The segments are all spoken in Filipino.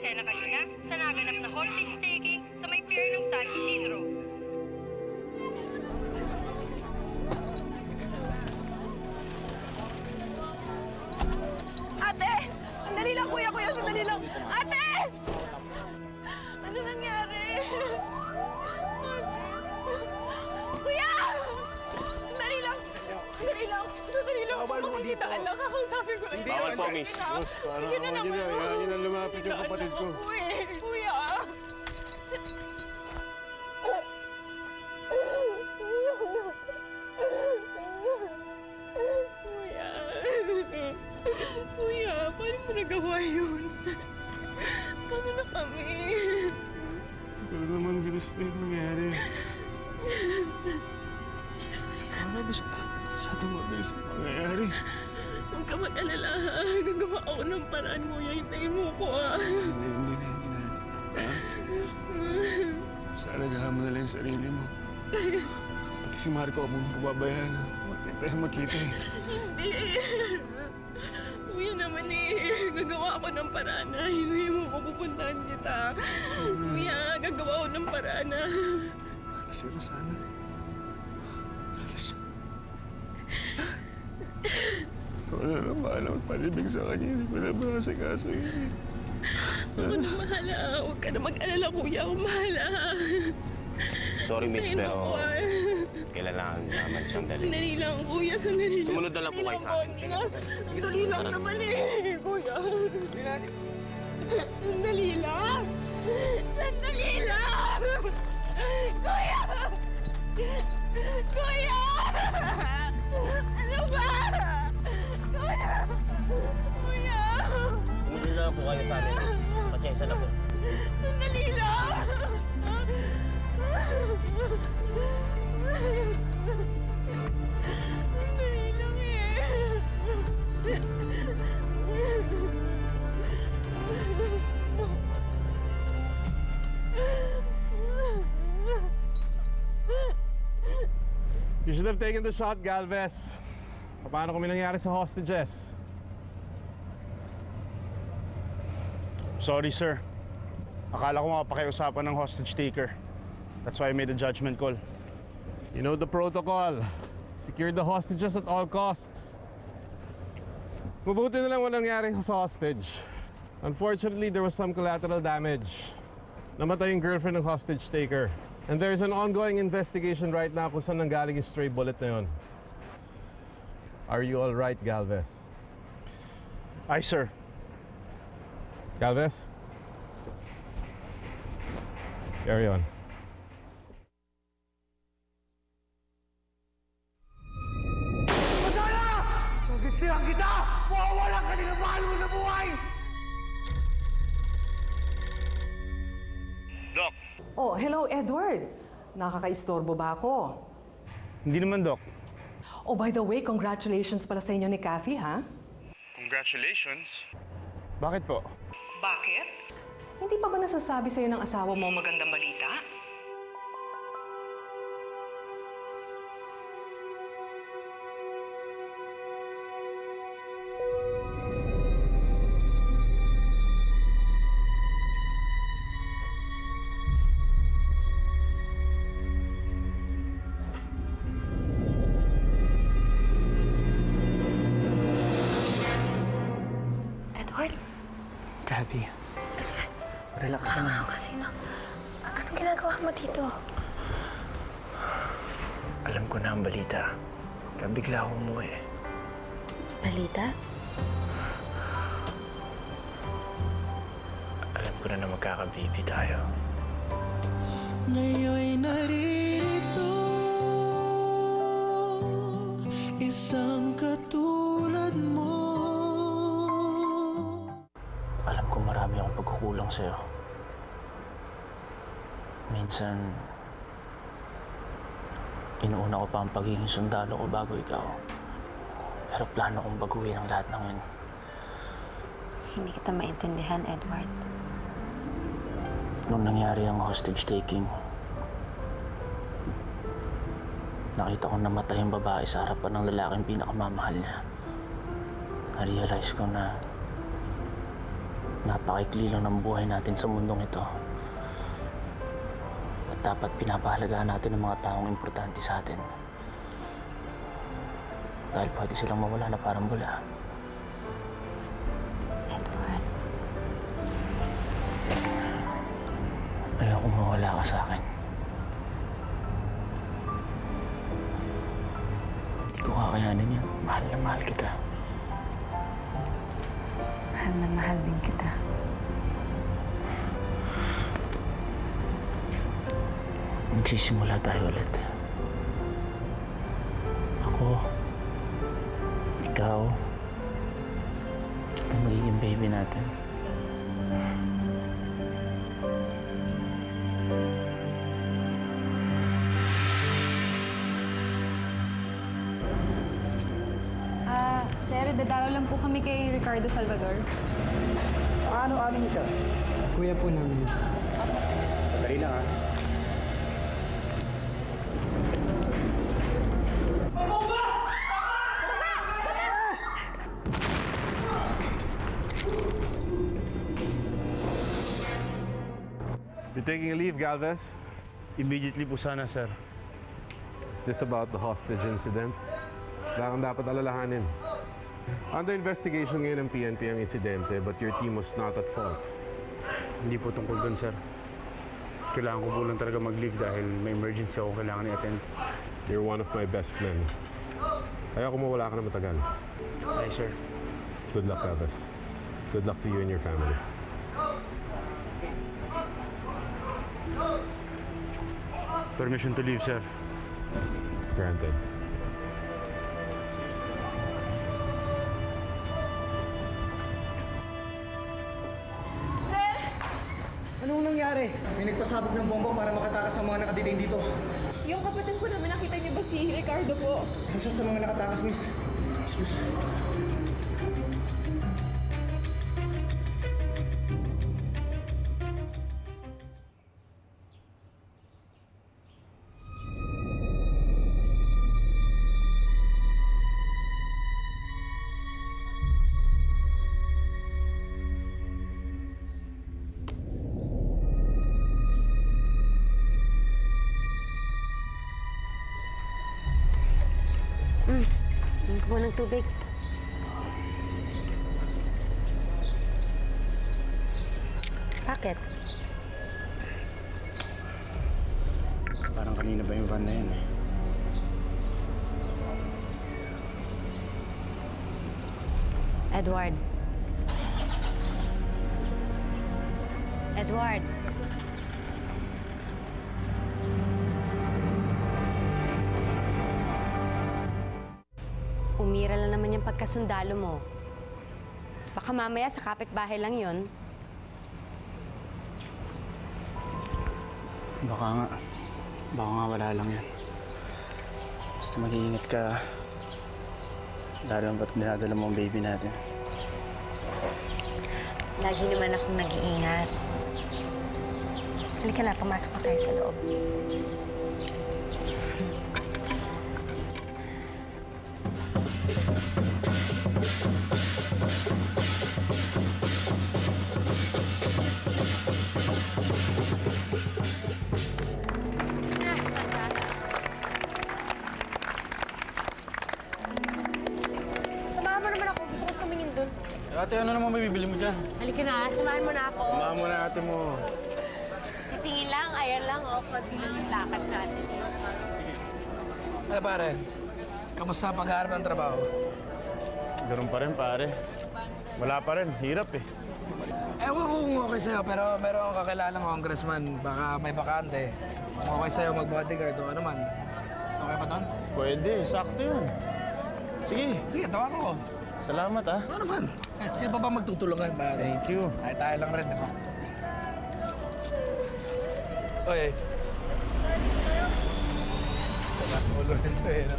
eksena kanina sa naganap na hostage taking sa may pier ng San Isidro. Ate! Sandali lang, kuya! Sandali lang! Ate! Ano nangyari? Kuya! Sandali lang! Sandali lang! Bawal mo dito. Lang, kakausapin ko lang. Bawal po, miss. Boss, parang Sige na ako naman. yun ang lumapit yung kapatid ko. Kuya! Kuya! Kuya, paano mo nagawa yun? Paano na kami? Pero naman ginusto yung nangyari. Sana ba masyadong mabilis ang nangyayari? Huwag ka mag-alala. Gagawa ako ng paraan, kuya. Hintayin mo ko, Hindi na. Ha? Sana gahan mo na lang yung sarili mo. At si Marco akong pababayaan. Huwag tayo magkita eh. Hindi. Kuya naman gagawa ako ng paraan na hindi mo pupuntahan kita. Kuya, gagawa ako ng paraan na. Si Rosana. Alas. Ikaw na lang bahala magpalibig sa kanya. Hindi ko na masikaso yun. Ako na mahala. Huwag ka na mag-alala, kuya. Ako mahala. Sorry, miss, Hintayin mo pero ko, kailangan naman siyang dalhin. Sandali lang, kuya. Sandali lang. Sumunod na lang po kayo sa akin. Sandali lang naman kuya. Sandali lang. Sandali lang. Kuya! Kuya! Ano ba? Kuya! Kuya! Sumunod na lang po kayo sa amin. Pasensya na po. Sandali lang. Sandali lang You should have taken the shot, Galvez. Paano kung may nangyari sa hostages? Sorry, sir. Akala ko mapakiusapan ng hostage taker. That's why I made a judgment call. You know the protocol. Secure the hostages at all costs. Mabuti na lang walang nangyari sa hostage. Unfortunately, there was some collateral damage. Namatay yung girlfriend ng hostage taker. And there's an ongoing investigation right now kung saan nanggaling yung stray bullet na yun. Are you all right, Galvez? Aye, sir. Galvez? Carry on. Masala! Nagtitiran kita! Mawawalan ka din ang mahal mo sa buhay! Doc! Oh, hello, Edward. Nakakaistorbo ba ako? Hindi naman, Doc. Oh, by the way, congratulations pala sa inyo ni Kathy, ha? Congratulations. Bakit po? Bakit? Hindi pa ba nasasabi sa'yo ng asawa mo magandang balita? Edward? Kathy, relax ka na. Ano kasi na? Anong ginagawa mo dito? Alam ko na ang balita. Kaya bigla akong umuwi. Balita? Alam ko na magkakabibi tayo. Ngayon'y narito, isang katulad mo. Alam ko marami akong pagkukulang sa'yo. Minsan, inuuna ko pa ang pagiging sundalo ko bago ikaw. Pero plano kong baguhin ang lahat ng yun. Hindi kita maintindihan, Edward. Nung nangyari ang hostage taking, nakita ko namatay yung babae sa harapan ng lalaking pinakamamahal niya. Na-realize ko na Napakaikli lang ng buhay natin sa mundong ito. At dapat pinapahalagaan natin ang mga taong importante sa atin. Dahil pwede silang mawala na parang bula. Edward, Ayokong mawala ka sa akin. Hindi ko kakayanin yun. Mahal na mahal kita. mahal na mahal din kita. Magsisimula tayo ulit. Ako, ikaw, at ang magiging baby natin. Sir, dadalaw lang po kami kay Ricardo Salvador. Ano niyo siya? Kuya po namin. Sandali lang, ha? You taking a leave, Galvez? Immediately po sana, sir. Is this about the hostage incident? Wala kang dapat alalahanin. Under investigation ngayon ng PNP ang insidente, but your team was not at fault. Hindi po tungkol doon, sir. Kailangan ko po lang talaga mag-leave dahil may emergency ako kailangan i-attend. You're one of my best men. Ayoko mawala ka na matagal. Hi, sir. Good luck, Galvez. Good luck to you and your family. Permission to leave, sir. Granted. Anong nangyari? May nagpasabog ng bomba para makatakas ang mga nakadiling dito. Yung kapatid ko naman, nakita niyo ba si Ricardo po? Isa sa mga nakatakas, miss. Excuse. Hindi ko ng tubig. Bakit? Parang kanina ba yung van na yun, eh? Edward. Edward. Umira lang naman yung pagkasundalo mo. Baka mamaya sa kapitbahay lang yun. Baka nga wala lang yan. Basta mag-iingat ka. Lalo ba't dinadala mo ang baby natin? Lagi naman akong nag-iingat. Halika na, pumasok na tayo sa loob. Samahan mo naman ako. Gusto ko tumingin dun. Ate, ano naman may bibili mo dyan? Halika na, samahan mo na ako. Samahan mo na ate mo. Titingin lang, ayan lang, oh. Pagbilang yung lakad natin. Ano pare? Kamusta ang pag-aarap ng trabaho? Ganun pa rin, pare. Wala pa rin. Hirap, eh. Ewan ko kung okay sa'yo, pero meron akong kakilalang congressman. Baka may bakante. Kung okay sa'yo mag-bodyguard o ano man. Okay ba doon? Pwede. Sakto yun. Sige. Sige, tawag ko. Salamat, ah. Ano naman? Sino pa ba magtutulungan, pare? Thank you. Ay, tayo lang rin, di ba? Oy. Sarap ulo nito eh, no?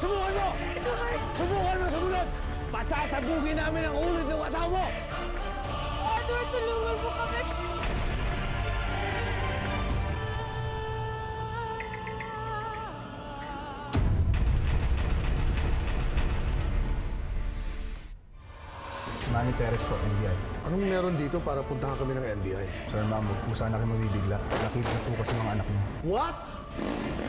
Subukan mo! Subukan mo! Pasasabugin namin ang ulo ng asawa mo! Edward, tulungan mo kami. Manny Perez po, NBI. Anong meron dito para puntahan kami ng NBI? Sir, ma'am, huwag po sana kayo mabibigla. Nakita po kasi mga anak niyo. What?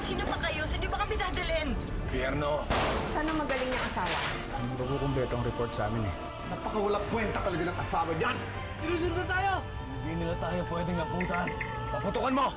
Sino pa kayo? Sino ba kami dadalhin? Pierno! Sana magaling niyang asawa. Hindi ko kumpleto ang report sa amin eh. Napakawalang kwenta talaga ng asawa niyan! Sinusunod tayo! Hindi nila tayo pwedeng abutan. Paputukan mo!